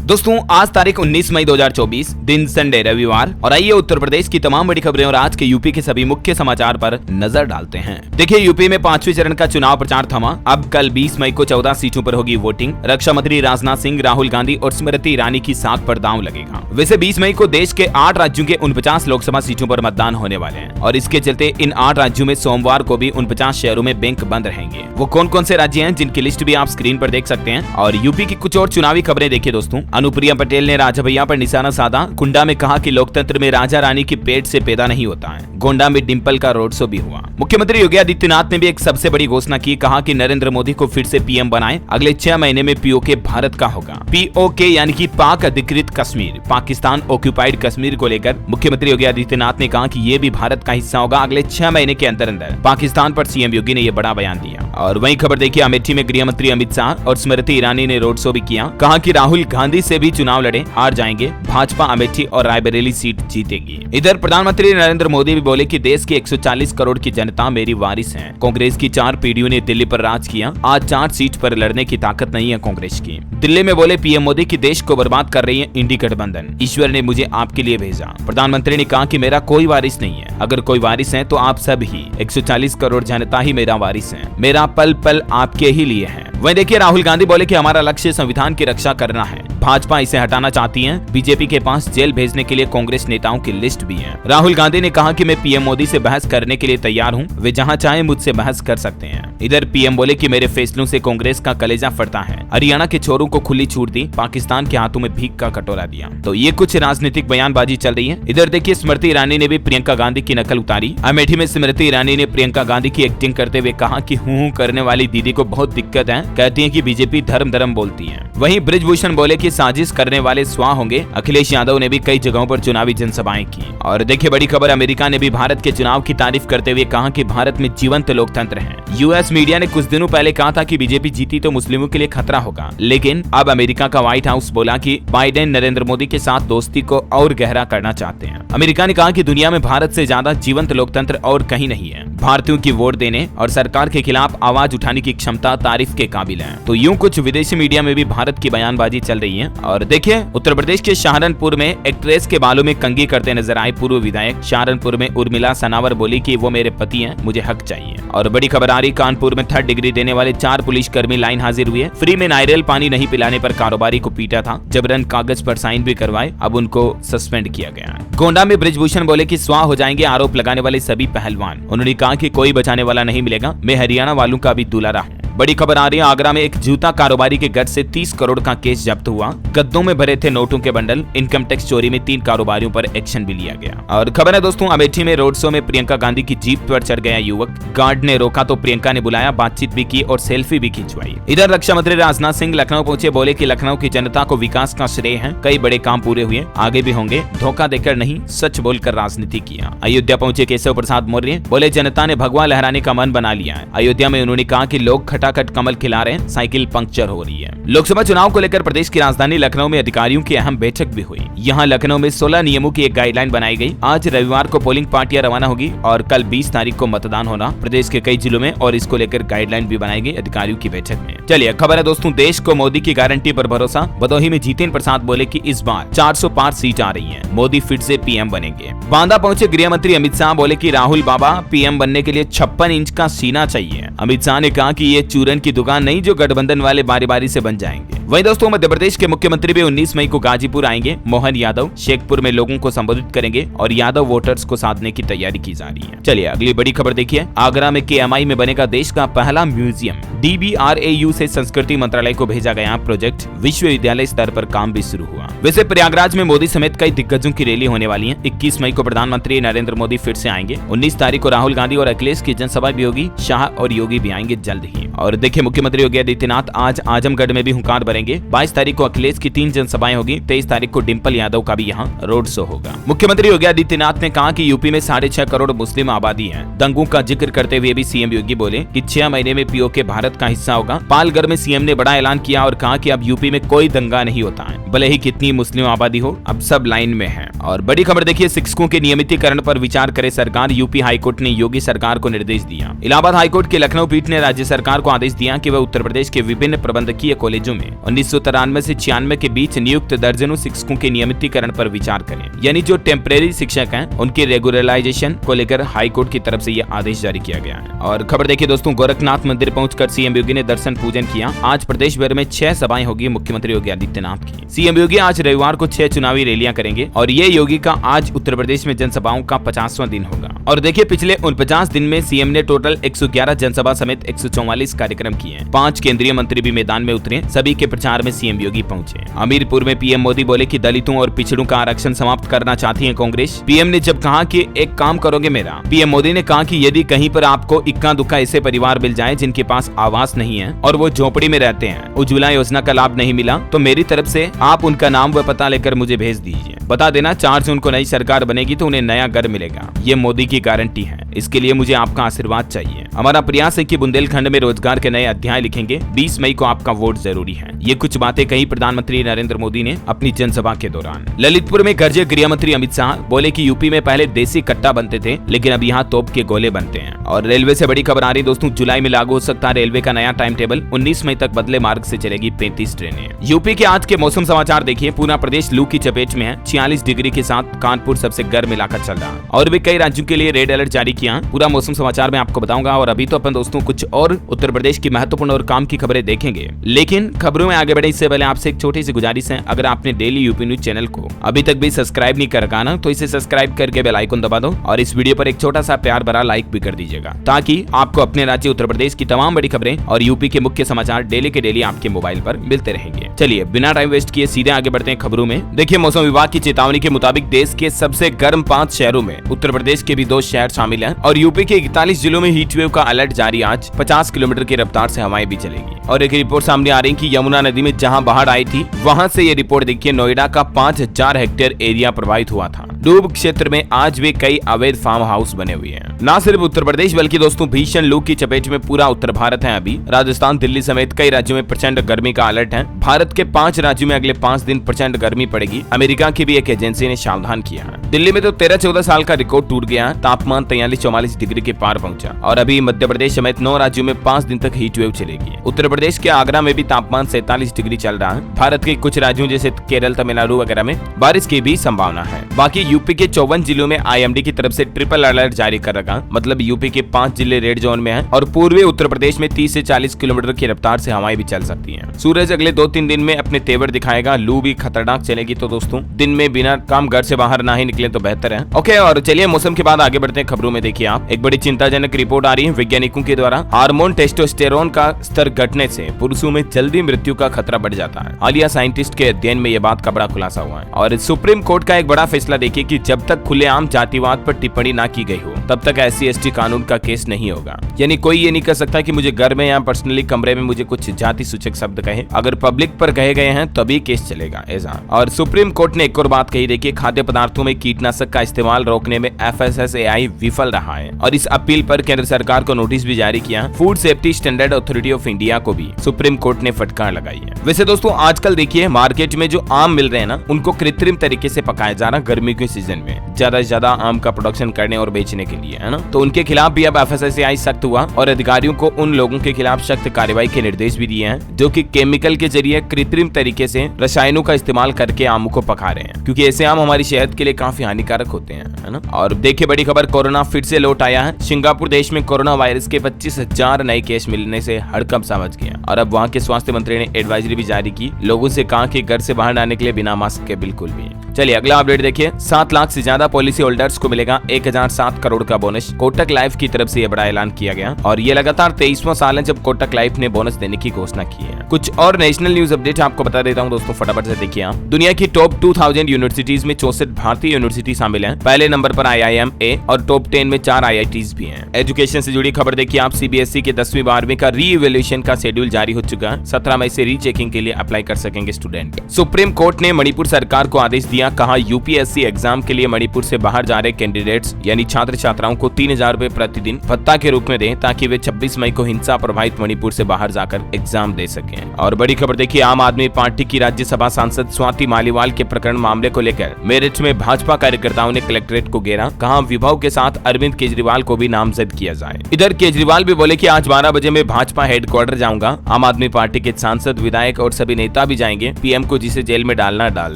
दोस्तों आज तारीख 19 मई 2024 दिन संडे रविवार और आइए उत्तर प्रदेश की तमाम बड़ी खबरें और आज के यूपी के सभी मुख्य समाचार पर नजर डालते हैं। देखिए यूपी में 5वें चरण का चुनाव प्रचार थमा। अब कल 20 मई को 14 सीटों पर होगी वोटिंग। रक्षा मंत्री राजनाथ सिंह, राहुल गांधी और स्मृति ईरानी की साख पर दांव लगेगा। वैसे 20 मई को देश के 8 राज्यों के 49 लोकसभा सीटों पर मतदान होने वाले हैं और इसके चलते इन 8 राज्यों में सोमवार को भी 49 शहरों में बैंक बंद रहेंगे। वो कौन कौन से राज्य हैं जिनकी लिस्ट भी आप स्क्रीन पर देख सकते हैं। और यूपी की कुछ और चुनावी खबरें देखिए दोस्तों। अनुप्रिया पटेल ने राजा भैया पर निशाना साधा। कुंडा में कहा कि लोकतंत्र में राजा रानी के पेट से पैदा नहीं होता है। गोंडा में डिंपल का रोड शो भी हुआ। मुख्यमंत्री योगी आदित्यनाथ ने भी एक सबसे बड़ी घोषणा की। कहा कि नरेंद्र मोदी को फिर से पीएम बनाएं। अगले 6 महीने में पीओके भारत का होगा। पीओके यानी कि पाक अधिकृत कश्मीर, पाकिस्तान ऑक्यूपाइड कश्मीर को लेकर मुख्यमंत्री योगी आदित्यनाथ ने कहा कि ये भी भारत का हिस्सा होगा अगले 6 महीने के अंदर अंदर। पाकिस्तान पर सीएम योगी ने यह बड़ा बयान दिया। और वहीं खबर देखिए अमेठी में गृह मंत्री अमित शाह और स्मृति ईरानी ने रोड शो भी किया। कहा कि राहुल गांधी से भी चुनाव लड़े, हार जाएंगे, भाजपा अमेठी और रायबरेली सीट जीतेगी। इधर प्रधानमंत्री नरेंद्र मोदी भी बोले कि देश की 140 करोड़ की जनता मेरी वारिस है। कांग्रेस की 4 पीढ़ियों ने दिल्ली पर राज किया। आज 4 सीट पर लड़ने की ताकत नहीं है कांग्रेस की। दिल्ली में बोले पीएम मोदी की देश को बर्बाद कर रही है इंडी गठबंधन। ईश्वर ने मुझे आपके लिए भेजा। प्रधानमंत्री ने कहा कि मेरा कोई वारिस नहीं है। अगर कोई वारिस है तो आप सब ही। 140 करोड़ जनता ही मेरा वारिस है। मेरा पल पल आपके ही लिए है। वहीं देखिए राहुल गांधी बोले कि हमारा लक्ष्य संविधान की रक्षा करना है। भाजपा इसे हटाना चाहती है। बीजेपी के पास जेल भेजने के लिए कांग्रेस नेताओं की लिस्ट भी है। राहुल गांधी ने कहा कि मैं पीएम मोदी से बहस करने के लिए तैयार हूं। वे जहां चाहे मुझसे बहस कर सकते हैं। इधर पीएम बोले कि मेरे फैसलों से कांग्रेस का कलेजा फटता है। हरियाणा के चोरों को खुली छूट दी। पाकिस्तान के हाथों में भीख का कटोरा दिया। तो ये कुछ राजनीतिक बयानबाजी चल रही है। इधर देखिए स्मृति ईरानी ने भी प्रियंका गांधी की नकल उतारी। अमेठी में स्मृति ईरानी ने प्रियंका गांधी की एक्टिंग करते हुए कहा कि हूं करने वाली दीदी को बहुत दिक्कत है। कहती है कि बीजेपी धर्म बोलती है। वहीं बृजभूषण बोले कि साजिश करने वाले स्वाह होंगे। अखिलेश यादव ने भी कई जगहों पर चुनावी जनसभाएं की। और देखिए बड़ी खबर, अमेरिका ने भी भारत के चुनाव की तारीफ करते हुए कहा कि भारत में जीवंत लोकतंत्र है। यूएस मीडिया ने कुछ दिनों पहले कहा था कि बीजेपी जीती तो मुस्लिमों के लिए खतरा होगा, लेकिन अब अमेरिका का व्हाइट हाउस बोला कि बाइडेन नरेंद्र मोदी के साथ दोस्ती को और गहरा करना चाहते हैं। अमेरिका ने कहा कि दुनिया में भारत से ज्यादा जीवंत लोकतंत्र और कहीं नहीं है। भारतीयों की वोट देने और सरकार के खिलाफ आवाज उठाने की क्षमता तारीफ के काबिल है। तो यूं कुछ विदेशी मीडिया में भी भारत की बयानबाजी चल रही है। और देखिए उत्तर प्रदेश के सहारनपुर में एक्ट्रेस के बालों में कंघी करते नजर आए पूर्व विधायक। सहारनपुर में उर्मिला सनावर बोली कि वो मेरे पति हैं, मुझे हक चाहिए। और बड़ी खबर आ रही, कानपुर में 3rd डिग्री देने वाले 4 पुलिसकर्मी लाइन हाजिर हुए। फ्री में नारियल पानी नहीं पिलाने पर कारोबारी को पीटा था। जबरन कागज पर साइन भी करवाए। अब उनको सस्पेंड किया गया। गोंडा में बृजभूषण बोले कि स्वाह हो जाएंगे आरोप लगाने वाले सभी पहलवान। उन्होंने कहा कि कोई बचाने वाला नहीं मिलेगा। मैं हरियाणा वालों का भी दुलारा हूँ। बड़ी खबर आ रही है, आगरा में एक जूता कारोबारी के घर से 30 करोड़ का केस जब्त हुआ। गद्दों में भरे थे नोटों के बंडल। इनकम टैक्स चोरी में 3 कारोबारियों पर एक्शन भी लिया गया। और खबर है दोस्तों अमेठी में रोड शो में प्रियंका गांधी की जीप पर चढ़ गया युवक। गार्ड ने रोका तो प्रियंका ने बुलाया, बातचीत भी की और सेल्फी भी खिंचवाई। इधर रक्षा मंत्री राजनाथ सिंह लखनऊ पहुंचे। बोले कि लखनऊ की जनता को विकास का श्रेय है। कई बड़े काम पूरे हुए, आगे भी होंगे। धोखा देकर नहीं, सच बोलकर राजनीति किया। अयोध्या पहुंचे केशव प्रसाद मौर्य। बोले जनता ने भगवा लहराने का मन बना लिया है। अयोध्या में उन्होंने कहा कि लोग खटाखट कमल खिला रहे, साइकिल पंक्चर हो रही है। लोकसभा चुनाव को लेकर प्रदेश की राजधानी लखनऊ में अधिकारियों की अहम बैठक भी हुई। यहाँ लखनऊ में 16 नियमों की एक गाइडलाइन बनाई गई। आज रविवार को पोलिंग पार्टियां रवाना होगी और कल 20 तारीख को मतदान होना प्रदेश के कई जिलों में और इसको लेकर गाइडलाइन भी बनाई गई अधिकारियों की बैठक में। चलिए खबर है दोस्तों, देश को मोदी की गारंटी पर भरोसा। भदोही में जितेंद्र प्रसाद बोले कि इस बार 405 सीट आ रही है। मोदी फिर से पीएम बनेंगे। बांदा पहुंचे गृह मंत्री अमित शाह। बोले कि राहुल बाबा पीएम बनने के लिए 56 इंच का सीना चाहिए। अमित शाह ने कहा कि ये चूरन की दुकान नहीं जो गठबंधन वाले बारी बारी से बन जाएंगे। वहीं दोस्तों मध्य प्रदेश के मुख्यमंत्री भी 19 मई को गाजीपुर आएंगे। मोहन यादव शेखपुर में लोगों को संबोधित करेंगे और यादव वोटर्स को साधने की तैयारी की जा रही है। चलिए अगली बड़ी खबर देखिए, आगरा में केएमआई में बनेगा देश का पहला म्यूजियम। DBRAU से संस्कृति मंत्रालय को भेजा गया प्रोजेक्ट। विश्वविद्यालय स्तर पर काम भी शुरू हुआ। वैसे प्रयागराज में मोदी समेत कई दिग्गजों की रैली होने वाली है। 21 मई को प्रधानमंत्री नरेंद्र मोदी फिर से आएंगे। 19 तारीख को राहुल गांधी और अखिलेश की जनसभा भी होगी। शाह और योगी भी आएंगे जल्द ही। और देखिए मुख्यमंत्री योगी आदित्यनाथ आज आजमगढ़ में भी हुंकार भरेंगे। 22 तारीख को अखिलेश की 3 जनसभाएं होगी। 23 तारीख को डिंपल यादव का भी यहाँ रोड शो होगा। मुख्यमंत्री योगी आदित्यनाथ ने कहा कि यूपी में 6.5 करोड़ मुस्लिम आबादी है। दंगों का जिक्र करते हुए भी सीएम योगी बोले कि 6 महीने में पीओके भारत का हिस्सा होगा। पालघर में सीएम ने बड़ा ऐलान किया और कहा कि अब यूपी में कोई दंगा नहीं होता है, भले ही कितनी मुस्लिम आबादी हो, अब सब लाइन में है। और बड़ी खबर देखिए, शिक्षकों के नियमितीकरण पर विचार करे सरकार। यूपी हाईकोर्ट ने योगी सरकार को निर्देश दिया। इलाहाबाद हाईकोर्ट के लखनऊ पीठ ने राज्य सरकार को आदेश दिया कि वह उत्तर प्रदेश के विभिन्न प्रबंधकीय कॉलेजों में 1993 से 96 के बीच नियुक्त दर्जनों शिक्षकों के नियमितीकरण पर विचार करें, यानी जो टेम्परेरी शिक्षक हैं उनके रेगुलराइजेशन को लेकर हाई कोर्ट की तरफ से यह आदेश जारी किया गया है। और खबर देखिए दोस्तों, गोरखनाथ मंदिर पहुंचकर सीएम योगी ने दर्शन पूजन किया। आज प्रदेश भर में 6 सभाएं होगी मुख्यमंत्री योगी आदित्यनाथ की। सीएम योगी आज रविवार को 6 चुनावी रैलियां करेंगे और ये योगी का आज उत्तर प्रदेश में जनसभाओं का 50वां दिन होगा। और देखिए पिछले 49 दिन में सीएम ने टोटल 111 जनसभा समेत 144 कार्यक्रम किए। 5 केंद्रीय मंत्री भी मैदान में उतरे। सभी के प्रचार में सीएम योगी पहुंचे। हमीरपुर में पीएम मोदी बोले कि दलितों और पिछड़ों का आरक्षण समाप्त करना चाहती है कांग्रेस। पीएम ने जब कहा कि एक काम करोगे मेरा, पीएम मोदी ने कहा कि यदि कहीं पर आपको इक्का दुक्का ऐसे परिवार मिल जाए जिनके पास आवास नहीं है और वो झोपड़ी में रहते हैं, उज्ज्वला योजना का लाभ नहीं मिला, तो मेरी तरफ से आप उनका नाम व पता लेकर मुझे भेज दीजिए। बता देना 4 जून को नई सरकार बनेगी तो उन्हें नया घर मिलेगा। ये मोदी की गारंटी है। इसके लिए मुझे आपका आशीर्वाद चाहिए। हमारा प्रयास है कि बुंदेलखंड में रोजगार के नए अध्याय लिखेंगे। 20 मई को आपका वोट जरूरी है। ये कुछ बातें कही प्रधानमंत्री नरेंद्र मोदी ने अपनी जनसभा के दौरान। ललितपुर में गरजे गृह मंत्री अमित शाह बोले कि यूपी में पहले देसी कट्टा बनते थे लेकिन अब यहाँ तोप के गोले बनते हैं। और रेलवे से बड़ी खबर आ रही दोस्तों, जुलाई में लागू हो सकता है रेलवे का नया टाइम टेबल। 19 मई तक बदले मार्ग से चलेगी 35 ट्रेनें। यूपी के आज के मौसम समाचार देखिए। पूरा प्रदेश लू की चपेट में है। 46 डिग्री के साथ कानपुर सबसे गर्म इलाका चल रहा है और भी कई राज्यों के लिए रेड अलर्ट जारी किया। पूरा मौसम समाचार में आपको बताऊंगा। और अभी तो अपन दोस्तों कुछ और उत्तर प्रदेश की महत्वपूर्ण और काम की खबरें देखेंगे, लेकिन खबरों में आगे बढ़े इससे पहले आपसे एक छोटी सी गुजारिश है। अगर आपने डेली यूपी न्यूज चैनल को अभी तक भी सब्सक्राइब नहीं कर रखा ना, तो इसे सब्सक्राइब करके बेल आइकन दबा दो और इस वीडियो पर एक छोटा सा प्यार भरा लाइक भी कर दीजिएगा, ताकि आपको अपने राज्य उत्तर प्रदेश की तमाम बड़ी खबरें और यूपी के मुख्य समाचार डेली के डेली आपके मोबाइल पर मिलते रहेंगे। चलिए बिना टाइम वेस्ट किए सीधे आगे बढ़ते हैं खबरों में। देखिए मौसम विभाग की चेतावनी के मुताबिक देश के सबसे गर्म 5 शहरों में उत्तर प्रदेश के भी 2 शहर शामिल हैं और यूपी के 41 जिलों में हीट वेव का अलर्ट जारी। आज 50 किलोमीटर की रफ्तार से हवाएं भी चलेगी। और एक रिपोर्ट सामने आ रही कि यमुना नदी में जहां बाढ़ आई थी वहां से ये रिपोर्ट देखिए, नोएडा का 5000 हेक्टेयर एरिया प्रभावित हुआ था। डूब क्षेत्र में आज भी कई अवैध फार्म हाउस बने हुए हैं। न सिर्फ उत्तर प्रदेश बल्कि दोस्तों भीषण लू की चपेट में पूरा उत्तर भारत है। अभी राजस्थान, दिल्ली समेत कई राज्यों में प्रचंड गर्मी का अलर्ट है। भारत के 5 राज्यों में अगले 5 दिन प्रचंड गर्मी पड़ेगी। अमेरिका की भी एक एजेंसी ने सावधान किया है। दिल्ली में तो 13-14 साल का रिकॉर्ड टूट गया। तापमान 43-44 डिग्री के पार पहुंचा और अभी मध्य प्रदेश समेत 9 राज्यों में 5 दिन तक हीट वेव चलेगी। उत्तर प्रदेश के आगरा में भी तापमान 47 डिग्री चल रहा है। भारत के कुछ राज्यों जैसे केरल, तमिलनाडु वगैरह में बारिश की भी संभावना है। बाकी यूपी के 54 जिलों में आईएमडी की तरफ से ट्रिपल अलर्ट जारी कर रखा, मतलब यूपी के 5 जिले रेड जोन में हैं और पूर्वी उत्तर प्रदेश में 30 से 40 किलोमीटर की रफ्तार से हवाएं भी चल सकती हैं। सूरज अगले 2-3 दिन में अपने तेवर दिखाएगा। लू भी खतरनाक चलेगी, तो दोस्तों दिन में बिना काम घर से बाहर ना ही निकले तो बेहतर है। ओके, और चलिए मौसम के बाद आगे बढ़ते हैं खबरों में। देखिए आप, एक बड़ी चिंताजनक रिपोर्ट आ रही है वैज्ञानिकों के द्वारा। हार्मोन टेस्टोस्टेरोन का स्तर घटने से पुरुषों में जल्दी मृत्यु का खतरा बढ़ जाता है। हालिया साइंटिस्ट के अध्ययन में यह बात का बड़ा खुलासा हुआ है। और सुप्रीम कोर्ट का एक बड़ा फैसला देखिए कि जब तक खुलेआम जातिवाद पर टिप्पणी ना की गई हो तब तक SC/ST कानून का केस नहीं होगा। यानी कोई ये नहीं कर सकता कि मुझे घर में या पर्सनली कमरे में मुझे कुछ जाति सूचक शब्द कहे, अगर पब्लिक पर कहे गए हैं तभी केस चलेगा ऐसा। और सुप्रीम कोर्ट ने एक और बात कही, देखिए खाद्य पदार्थों में कीटनाशक का इस्तेमाल रोकने में FSSAI विफल रहा है और इस अपील पर केंद्र सरकार को नोटिस भी जारी किया। Food safety standard authority of India को भी सुप्रीम कोर्ट ने फटकार लगाई है। वैसे दोस्तों आजकल देखिए मार्केट में जो आम मिल रहे हैं ना, उनको कृत्रिम तरीके से पकाया जा रहा गर्मी के सीजन में ज्यादा से ज्यादा आम का प्रोडक्शन करने और बेचने के लिए, है ना। तो उनके खिलाफ भी अब FSSAI सख्त हुआ और अधिकारियों को उन लोगों के खिलाफ सख्त कार्रवाई के निर्देश भी दिए हैं जो कि केमिकल के जरिए कृत्रिम तरीके से रसायनों का इस्तेमाल करके आमों को पका रहे हैं, क्योंकि ऐसे आम हमारी सेहत के लिए काफी हानिकारक होते हैं, है ना। और देखिए बड़ी खबर, कोरोना फिर से लौट आया है। सिंगापुर देश में कोरोना वायरस के 25,000 नए केस मिलने से हड़कंप सा मच गया और अब वहाँ के स्वास्थ्य मंत्री ने एडवाइजरी भी जारी की, लोगों से कहा कि घर से बाहर आने के लिए बिना मास्क के बिल्कुल भी। चलिए अगला अपडेट देखिए। 7 लाख से ज्यादा पॉलिसी होल्डर्स को मिलेगा 1007 करोड़ का बोनस। कोटक लाइफ की तरफ से यह बड़ा ऐलान किया गया और ये लगातार 23वां साल है जब कोटक लाइफ ने बोनस देने की घोषणा की है। कुछ और नेशनल न्यूज अपडेट आपको बता देता हूं दोस्तों, फटाफट से देखिए आप। दुनिया की टॉप 2000 यूनिवर्सिटीज में 64 भारतीय यूनिवर्सिटी शामिल हैं। पहले नंबर पर IIMA और टॉप 10 में 4 IITs भी हैं। एजुकेशन से जुड़ी खबर देखिए आप। CBSE के 10वीं 12वीं का री-इवैल्यूएशन का शेड्यूल जारी हो चुका है। 17 मई से रीचेकिंग के लिए अप्लाई कर सकेंगे स्टूडेंट। सुप्रीम कोर्ट ने मणिपुर सरकार को आदेश दिया, कहा UPSC एग्जाम के लिए मणिपुर से बाहर जा रहे कैंडिडेट्स यानी छात्र छात्राओं को 3,000 रुपए प्रतिदिन भत्ता के रूप में दें ताकि वे 26 मई को हिंसा प्रभावित मणिपुर से बाहर जाकर एग्जाम दे सकें। और बड़ी खबर देखिए, आम आदमी पार्टी की राज्यसभा सांसद स्वाति मालीवाल के प्रकरण मामले को लेकर मेरठ में भाजपा कार्यकर्ताओं ने कलेक्ट्रेट को घेरा। कहा विभव के साथ अरविंद केजरीवाल को भी नामजद किया जाए। इधर केजरीवाल भी बोले कि आज 12 बजे मैं भाजपा हेडक्वार्टर जाऊंगा। आम आदमी पार्टी के सांसद, विधायक और सभी नेता भी जाएंगे। पीएम को जिसे जेल में डालना डाल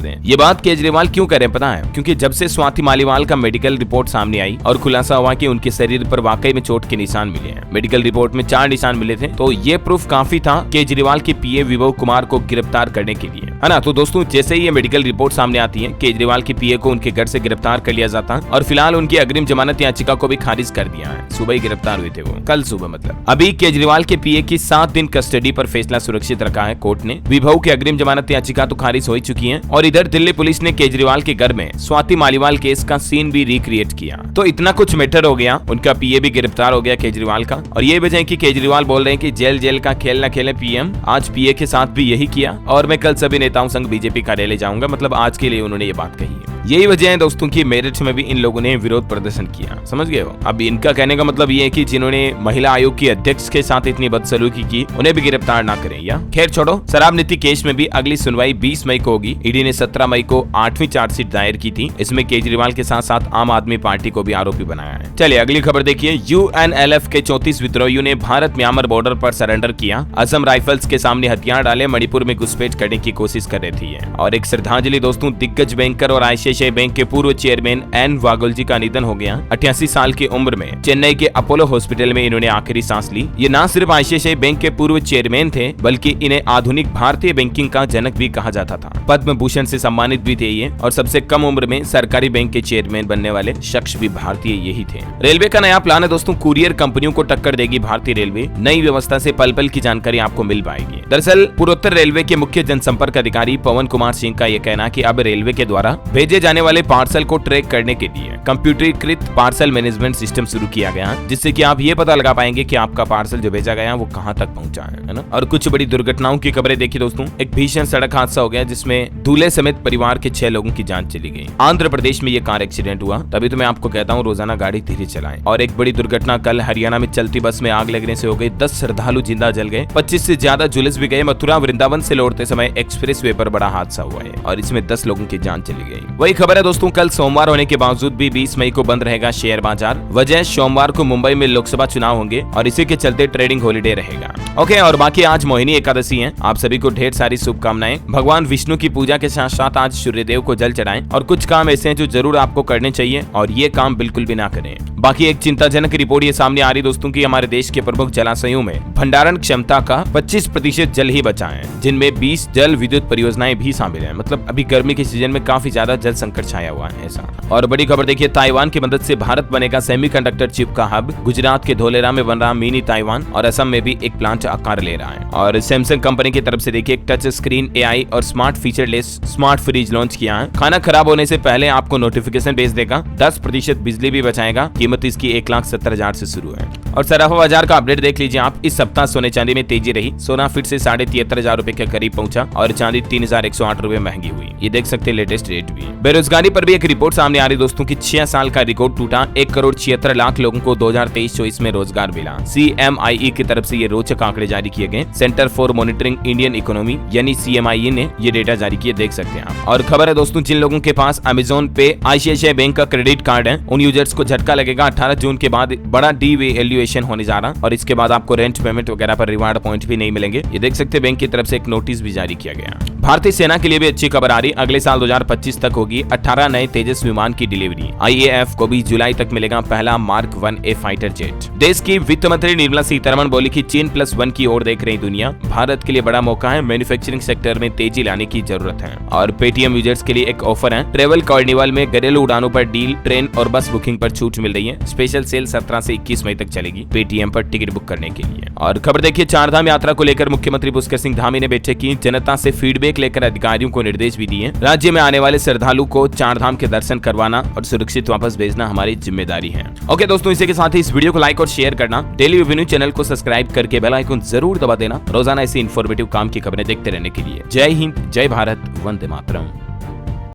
दें। ये बात केजरीवाल क्यों करें पता है? क्योंकि जब से स्वाति मालीवाल का मेडिकल रिपोर्ट सामने आई और खुलासा हुआ कि उनके शरीर पर वाकई में चोट के निशान मिले हैं। मेडिकल रिपोर्ट में 4 निशान मिले थे, तो ये प्रूफ काफी था केजरीवाल के पीए विभव कुमार को गिरफ्तार करने के लिए, है ना। तो दोस्तों जैसे ही ये मेडिकल रिपोर्ट सामने आती है, केजरीवाल के पीए को उनके घर से गिरफ्तार कर लिया जाता और फिलहाल उनकी अग्रिम जमानत याचिका को भी खारिज कर दिया है। सुबह ही गिरफ्तार हुए थे वो, कल सुबह मतलब। अभी केजरीवाल के पीए की 7 दिन कस्टडी पर फैसला सुरक्षित रखा है कोर्ट ने। विभव की अग्रिम जमानत याचिका तो खारिज हो चुकी है और इधर दिल्ली पुलिस ने केजरीवाल के घर में स्वाति मालीवाल केस का सीन भी रिक्रिएट किया। तो इतना कुछ मैटर हो गया, उनका पीए भी गिरफ्तार हो गया केजरीवाल का। और ये वजह है कि केजरीवाल बोल रहे हैं कि जेल का खेल न खेले पीएम। आज पीए के साथ भी यही किया और मैं कल सभी नेताओं संग बीजेपी कार्यालय जाऊंगा। मतलब आज के लिए उन्होंने ये बात कही है। यही वजह है दोस्तों की मेरठ में भी इन लोगों ने विरोध प्रदर्शन किया, समझ गए हो। अब इनका कहने का मतलब ये है कि जिन्होंने महिला आयोग की अध्यक्ष के साथ इतनी बदसलूकी की उन्हें भी गिरफ्तार ना करें। या खैर छोड़ो, शराब नीति केस में भी अगली सुनवाई 20 मई को होगी। ईडी ने 17 मई को 8वीं चार्जशीट दायर की थी। इसमें केजरीवाल के साथ साथ आम आदमी पार्टी को भी आरोपी बनाया है। चलिए अगली खबर देखिए। यूएनएलएफ के 34 विद्रोहियों ने भारत म्यांमार बॉर्डर पर सरेंडर किया। असम राइफल्स के सामने हथियार डाले मणिपुर में घुसपैठ करने की कोशिश कर रही थी। और एक श्रद्धांजलि दोस्तों, दिग्गज बैंकर और आईसीआईसीआई बैंक के पूर्व चेयरमैन एन वागोलजी का निधन हो गया। 88 साल की उम्र में चेन्नई के अपोलो हॉस्पिटल में इन्होंने आखिरी सांस ली। ये न सिर्फ आईसीआईसीआई बैंक के पूर्व चेयरमैन थे बल्कि इन्हें आधुनिक भारतीय बैंकिंग का जनक भी कहा जाता था। पद्म भूषण से सम्मानित भी थे ये और सबसे कम उम्र में सरकारी बैंक के चेयरमैन बनने वाले शख्स भी भारतीय यही थे। रेलवे का नया प्लान है दोस्तों, कुरियर कंपनियों को टक्कर देगी भारतीय रेलवे। नई व्यवस्था से पल पल की जानकारी आपको मिल पाएगी। दरअसल पूर्वोत्तर रेलवे के मुख्य जनसंपर्क अधिकारी पवन कुमार सिंह का यह कहना कि अब रेलवे के द्वारा भेजे जाने वाले पार्सल को ट्रैक करने के लिए कंप्यूटरीकृत पार्सल मैनेजमेंट सिस्टम शुरू किया गया, जिससे कि आप ये पता लगा पाएंगे कि आपका पार्सल जो भेजा गया वो कहां तक पहुंचा है ना। और कुछ बड़ी दुर्घटनाओं की खबरें देखी दोस्तों। एक भीषण सड़क हादसा हो गया जिसमें दूल्हे समेत परिवार के 6 लोगों की जान चली गई। आंध्र प्रदेश में ये कार एक्सीडेंट हुआ। तभी तो मैं आपको कहता हूँ रोजाना गाड़ी धीरे चलाएं। और एक बड़ी दुर्घटना कल हरियाणा में चलती बस में आग लगने से हो गई। 10 श्रद्धालु जिंदा जल गए, 25 से ज्यादा झुलस भी गए। मथुरा वृंदावन से लौटते समय एक्सप्रेस वे पर बड़ा हादसा हुआ है और इसमें 10 लोगों की जान चली गई। वही खबर है दोस्तों, कल सोमवार होने के बावजूद भी 20 मई को बंद रहेगा शेयर बाजार। वजह सोमवार को मुंबई में लोकसभा चुनाव होंगे और इसी के चलते ट्रेडिंग हॉलिडे रहेगा। ओके, और बाकी आज मोहिनी एकादशी है। आप सभी को ढेर सारी शुभकामनाएं। भगवान विष्णु की पूजा के साथ साथ आज सूर्यदेव को जल चढ़ाएं। और कुछ काम ऐसे हैं जो जरूर आपको करने चाहिए और ये काम बिल्कुल भी ना करें। बाकी एक चिंताजनक रिपोर्ट ये सामने आ रही दोस्तों की हमारे देश के प्रमुख जलाशयों में भंडारण क्षमता का 25% जल ही बचा है, जिनमें 20 जल विद्युत परियोजनाएं भी शामिल हैं। मतलब अभी गर्मी के सीजन में काफी ज्यादा जल संकट छाया हुआ है ऐसा। और बड़ी खबर देखिए, ताइवान की मदद से भारत बनेगा सेमीकंडक्टर चिप का हब। गुजरात के धोलेरा में बन रहा मिनी ताइवान और असम में भी एक प्लांट आकार ले रहा है। और सैमसंग कंपनी की तरफ से देखिए एक टच स्क्रीन एआई और smart featureless smart fridge launch किया है। खाना खराब होने से पहले आपको नोटिफिकेशन भेज देगा, 10% बिजली भी बचाएगा। कीमत इसकी 1,70,000 से शुरू है। और सराफा बाजार का अपडेट देख लीजिए आप। इस सप्ताह सोने चांदी में तेजी रही। सोना फिर से 73,500 रुपए के करीब पहुंचा और चांदी 3,108 रुपए महंगी हुई। ये देख सकते हैं लेटेस्ट रेट भी। बेरोजगारी पर भी एक रिपोर्ट सामने आ रही दोस्तों की 6 साल का रिकॉर्ड टूटा। 1,76,00,000 लोगों को 2023-24 में रोजगार मिला। CMIE की तरफ से ये रोचक आंकड़े जारी किए गए। Centre for monitoring Indian economy यानी CMIE ने ये डेटा जारी किए, देख सकते हैं आप। और खबर है दोस्तों, जिन लोगों के पास अमेजोन पे ICICI बैंक का क्रेडिट कार्ड है उन यूजर्स को झटका लगेगा। 18 जून के बाद बड़ा डीवैल्यूएशन होने जा रहा और इसके बाद आपको रेंट पेमेंट वगैरह पर रिवार्ड पॉइंट भी नहीं मिलेंगे। ये देख सकते हैं बैंक की तरफ से एक नोटिस भी जारी किया गया। भारतीय सेना के लिए भी अच्छी खबर आ रही। अगले साल 2025 तक होगी 18 नए तेजस विमान की डिलीवरी। IAF को भी जुलाई तक मिलेगा पहला Mark 1A फाइटर जेट। देश की वित्त मंत्री निर्मला सीतारमण बोली कि चीन +1 की ओर देख रही दुनिया। भारत के लिए बड़ा मौका है, मैन्युफैक्चरिंग सेक्टर में तेजी लाने की जरूरत है। और पेटीएम यूजर्स के लिए एक ऑफर है। ट्रेवल कार्निवल में घरेलू उड़ानों पर डील, ट्रेन और बस बुकिंग पर छूट मिल रही है। स्पेशल सेल 17 से 21 मई तक चलेगी पेटीएम पर टिकट बुक करने के लिए। और खबर देखिए, चारधाम यात्रा को लेकर मुख्यमंत्री पुष्कर सिंह धामी ने बैठक की। जनता से फीडबैक लेकर अधिकारियों को निर्देश भी दिए। राज्य में आने वाले श्रद्धालु को चारधाम के दर्शन करवाना और सुरक्षित वापस भेजना हमारी जिम्मेदारी है। ओके दोस्तों, इसी के साथ ही इस वीडियो को लाइक और शेयर करना, डेली रिव्यू चैनल को सब्सक्राइब करके बेल आइकन जरूर दबा देना रोजाना ऐसी इन्फॉर्मेटिव काम की खबरें देखते रहने के लिए। जय हिंद, जय भारत, वंदे मातरम।